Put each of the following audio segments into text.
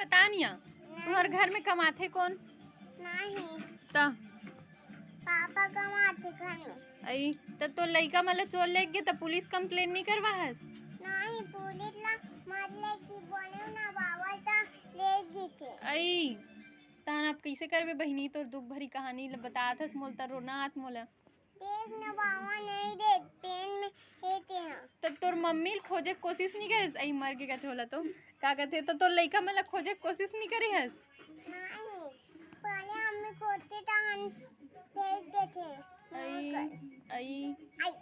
बता निया तुम्हारे घर में कमाथे कौन? नहीं ता पापा कमाते घर में। आई तो लइका मला चोर ले गए तो पुलिस कंप्लेन नहीं करवा हस? नहीं पुलिस ला मतलब कि बोले ना बाबा ता ले गई थे। आई तान आप कैसे करवे बहिनी तोर दुख भरी कहानी बतात हस मोल तर रोना आत मोला। देख ना बाबा नहीं दे पेन में हेते हैं। तब तोर मम्मी खोजे कोशिश नहीं करे? आई मर के कहते होला तो का कहते तो तोर लइका मला खोजे कोशिश नहीं करे हस? नहीं पहले हमें कोटे टांग फेंक देते। आई आई आई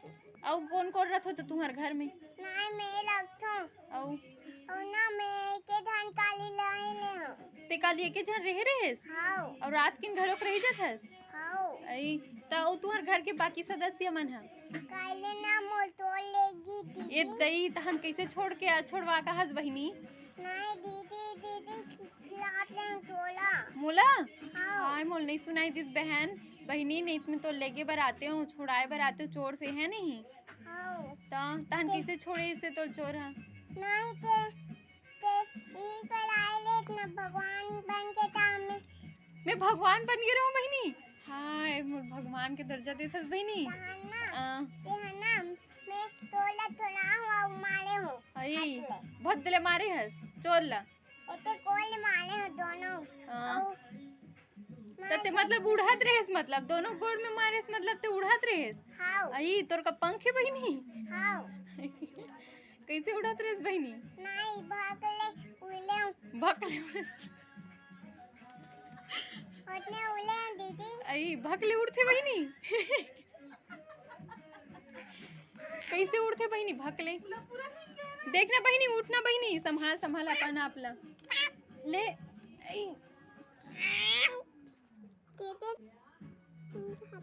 औ कौन कर रहा था तो तुम्हारे घर में? नहीं मैं लगता औ और ना मैं के धान काली लाई ले हूँ। ते काली एके जन रह रहेस हाँ और रात किन घरोक रही जात हस? हाँ आई ता तुम्हार घर के बाकी सदस्य मन ह काले ना मोल तोड़ लेगी दीदी। ए दई तहन कैसे छोड़ के छोड़वा का हस बहिनी? नहीं दीदी दीदी खिलाते हैं तोला। मोला हाँ हाय मोल नहीं सुनाई दिस बहन बहिनी नहीं में तो लेके बर आते हो छुड़ाए बर आते हो चोर से है नहीं हाँ तहन कैसे छोड़े इसे तो चोर है? नहीं ते ई कलाई ले ना भगवान बन के काम में। मैं भगवान बन के रहूं बहिनी? हाय मोर भगवान के दर्जा दे सस बहिनी। ते हना मैं तोला थोड़ा हुआ मारे हूँ। आई भद्दले मारे हस चोर ला इतने कोल मारे हो दोनों। ते मतलब उड़ात रहेस मतलब दोनों गोड़ में मारेस मतलब ते उड़ात रहेस? हाँ आई तोर का पंख है बहिनी? हाँ कैसे उड़ात रहेस बहिनी? नहीं भागले उले भकले उठने उले दीदी। आई भकले उड़ते बहिनी? कैसे उड़ते बहिनी भकले? देखना बहिनी उठना बहिनी संभाल संभाल अपन आप ला ले आई। दीदी